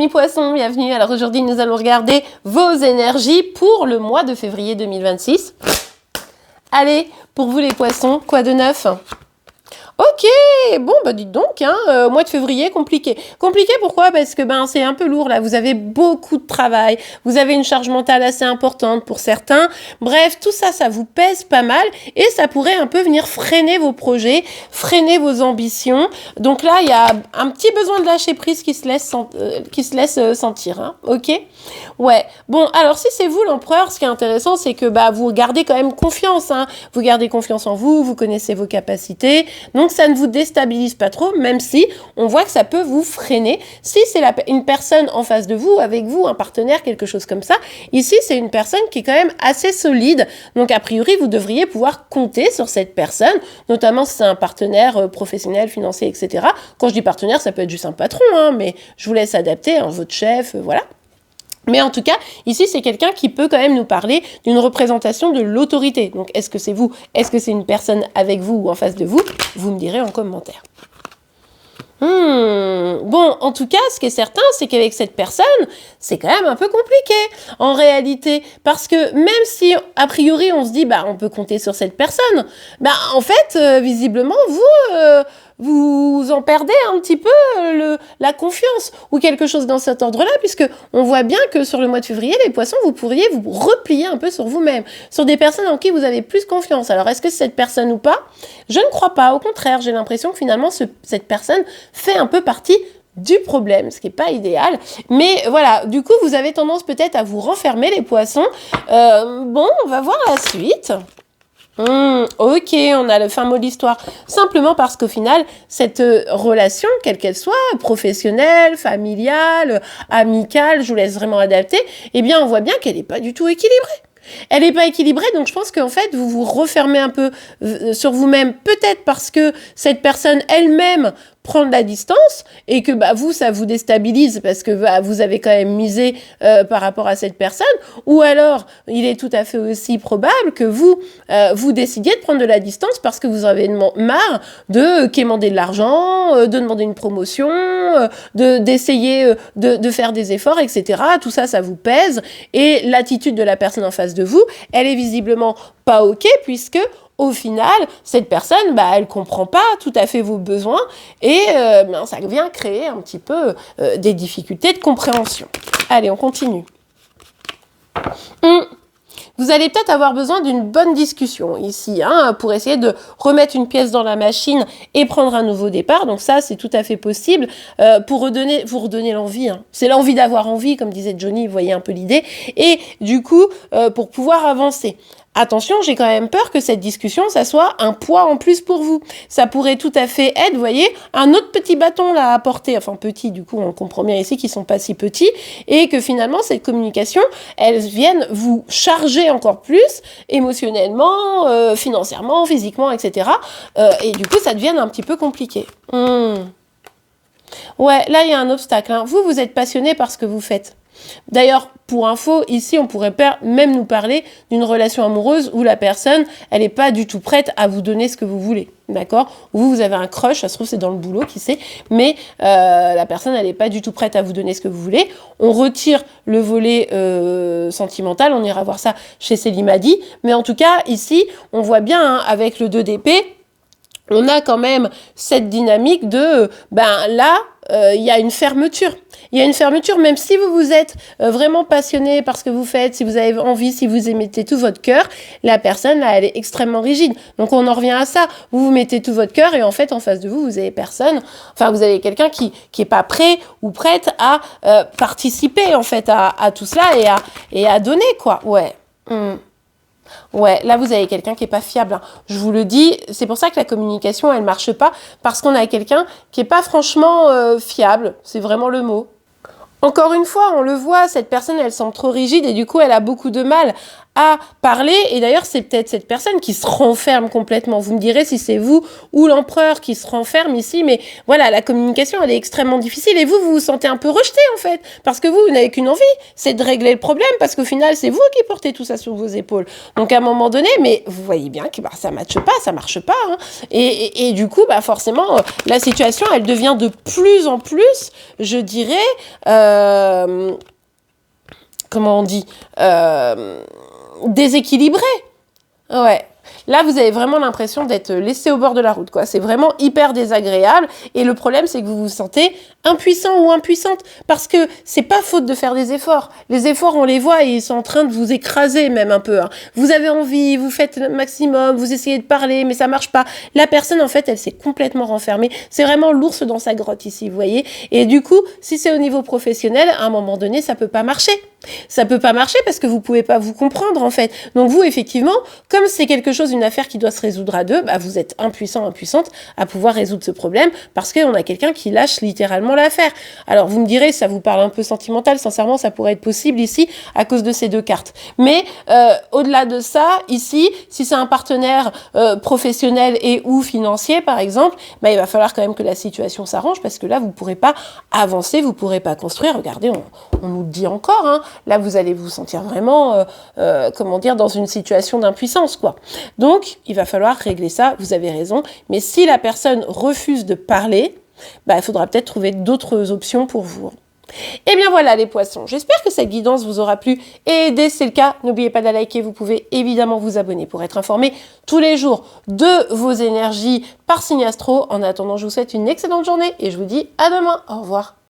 amis poissons, bienvenue. Alors aujourd'hui, nous allons regarder vos énergies pour le mois de février 2026. Allez, pour vous les poissons, quoi de neuf ? Ok, bon, bah dites donc, mois de février, compliqué. Compliqué pourquoi ? Parce que c'est un peu lourd là, vous avez beaucoup de travail, vous avez une charge mentale assez importante pour certains. Bref, tout ça, ça vous pèse pas mal et ça pourrait un peu venir freiner vos projets, freiner vos ambitions. Donc là, il y a un petit besoin de lâcher prise qui se laisse sentir, hein, ok ? Ouais, bon, alors si c'est vous l'empereur, ce qui est intéressant, c'est que vous gardez quand même confiance, hein. Vous gardez confiance en vous, vous connaissez vos capacités, donc ça ne vous déstabilise pas trop, même si on voit que ça peut vous freiner. Si c'est une personne en face de vous, avec vous, un partenaire, quelque chose comme ça, ici c'est une personne qui est quand même assez solide, donc a priori vous devriez pouvoir compter sur cette personne, notamment si c'est un partenaire professionnel, financier, etc. Quand je dis partenaire, ça peut être juste un patron, hein, mais je vous laisse adapter, hein, votre chef, voilà. Mais en tout cas, ici, c'est quelqu'un qui peut quand même nous parler d'une représentation de l'autorité. Donc, est-ce que c'est vous ? Est-ce que c'est une personne avec vous ou en face de vous ? Vous me direz en commentaire. Bon, en tout cas, ce qui est certain, c'est qu'avec cette personne, c'est quand même un peu compliqué, en réalité. Parce que même si, a priori, on se dit, on peut compter sur cette personne, en fait, visiblement, vous en perdez un petit peu la confiance ou quelque chose dans cet ordre-là, puisque on voit bien que sur le mois de février, les poissons, vous pourriez vous replier un peu sur vous-même, sur des personnes en qui vous avez plus confiance. Alors, est-ce que c'est cette personne ou pas ? Je ne crois pas. Au contraire, j'ai l'impression que finalement, cette personne fait un peu partie du problème, ce qui n'est pas idéal. Mais voilà, du coup, vous avez tendance peut-être à vous renfermer, les poissons. Bon, on va voir la suite. Ok, on a le fin mot de l'histoire. Simplement parce qu'au final, cette relation, quelle qu'elle soit, professionnelle, familiale, amicale, je vous laisse vraiment adapter, eh bien, on voit bien qu'elle n'est pas du tout équilibrée. Elle n'est pas équilibrée, donc je pense qu'en fait, vous vous refermez un peu sur vous-même, peut-être parce que cette personne elle-même prend de la distance et que vous, ça vous déstabilise parce que vous avez quand même misé par rapport à cette personne, ou alors il est tout à fait aussi probable que vous décidiez de prendre de la distance parce que vous avez marre de quémander de l'argent, de demander une promotion, d'essayer de faire des efforts, etc. Tout ça, ça vous pèse et l'attitude de la personne en face de vous, elle est visiblement pas ok puisque au final, cette personne, elle comprend pas tout à fait vos besoins et ça vient créer un petit peu des difficultés de compréhension. Allez, on continue. Vous allez peut-être avoir besoin d'une bonne discussion ici, pour essayer de remettre une pièce dans la machine et prendre un nouveau départ. Donc ça, c'est tout à fait possible pour vous redonner l'envie. C'est l'envie d'avoir envie, comme disait Johnny, vous voyez un peu l'idée. Et du coup, pour pouvoir avancer. Attention, j'ai quand même peur que cette discussion, ça soit un poids en plus pour vous. Ça pourrait tout à fait être, vous voyez, un autre petit bâton là à porter. Enfin, petit, du coup, on comprend bien ici qu'ils sont pas si petits. Et que finalement, cette communication, elle vienne vous charger encore plus, émotionnellement, financièrement, physiquement, etc. Et du coup, ça devienne un petit peu compliqué. Ouais, là, il y a un obstacle. Vous êtes passionné par ce que vous faites. D'ailleurs, pour info, ici, on pourrait même nous parler d'une relation amoureuse où la personne, elle n'est pas du tout prête à vous donner ce que vous voulez, d'accord ? Vous avez un crush, ça se trouve, c'est dans le boulot, qui sait, mais la personne, elle n'est pas du tout prête à vous donner ce que vous voulez. On retire le volet sentimental, on ira voir ça chez Célimadi, mais en tout cas, ici, on voit bien, avec le 2 d'épée, on a quand même cette dynamique de, là, il y a une fermeture. Il y a une fermeture, même si vous êtes vraiment passionné par ce que vous faites, si vous avez envie, si vous y mettez tout votre cœur, la personne, là, elle est extrêmement rigide. Donc, on en revient à ça. Vous mettez tout votre cœur et en fait, en face de vous, vous avez personne. Enfin, vous avez quelqu'un qui est pas prêt ou prête à participer, en fait, à tout cela et à donner, quoi. Ouais. Ouais, là, vous avez quelqu'un qui est pas fiable. Je vous le dis, c'est pour ça que la communication, elle marche pas, parce qu'on a quelqu'un qui est pas franchement fiable. C'est vraiment le mot. Encore une fois, on le voit, cette personne, elle semble trop rigide et du coup, elle a beaucoup de mal à parler. Et d'ailleurs, c'est peut-être cette personne qui se renferme complètement. Vous me direz si c'est vous ou l'empereur qui se renferme ici, mais voilà, la communication, elle est extrêmement difficile. Et vous vous sentez un peu rejeté, en fait, parce que vous n'avez qu'une envie, c'est de régler le problème, parce qu'au final, c'est vous qui portez tout ça sur vos épaules. Donc, à un moment donné, mais vous voyez bien que ça matche pas, ça marche pas. Hein. Et du coup, forcément, la situation, elle devient de plus en plus, je dirais, comment on dit, déséquilibrée. Ouais. Là, vous avez vraiment l'impression d'être laissé au bord de la route, quoi. C'est vraiment hyper désagréable. Et le problème, c'est que vous vous sentez impuissant ou impuissante. Parce que c'est pas faute de faire des efforts. Les efforts, on les voit et ils sont en train de vous écraser même un peu. Hein. Vous avez envie, vous faites le maximum, vous essayez de parler, mais ça marche pas. La personne, en fait, elle s'est complètement renfermée. C'est vraiment l'ours dans sa grotte ici, vous voyez. Et du coup, si c'est au niveau professionnel, à un moment donné, ça peut pas marcher. Ça peut pas marcher parce que vous pouvez pas vous comprendre, en fait. Donc vous, effectivement, comme c'est quelque chose, une affaire qui doit se résoudre à deux, vous êtes impuissant, impuissante à pouvoir résoudre ce problème parce qu'on a quelqu'un qui lâche littéralement l'affaire. Alors vous me direz, ça vous parle un peu sentimental, sincèrement, ça pourrait être possible ici à cause de ces deux cartes. Mais au-delà de ça, ici, si c'est un partenaire professionnel et ou financier, par exemple, il va falloir quand même que la situation s'arrange parce que là, vous pourrez pas avancer, vous pourrez pas construire. Regardez, on nous le dit encore, hein. Là, vous allez vous sentir vraiment, dans une situation d'impuissance, quoi. Donc, il va falloir régler ça, vous avez raison. Mais si la personne refuse de parler, il faudra peut-être trouver d'autres options pour vous. Et bien voilà les poissons, j'espère que cette guidance vous aura plu et aidé. Si c'est le cas, n'oubliez pas de la liker, vous pouvez évidemment vous abonner pour être informé tous les jours de vos énergies par signe astro. En attendant, je vous souhaite une excellente journée et je vous dis à demain. Au revoir.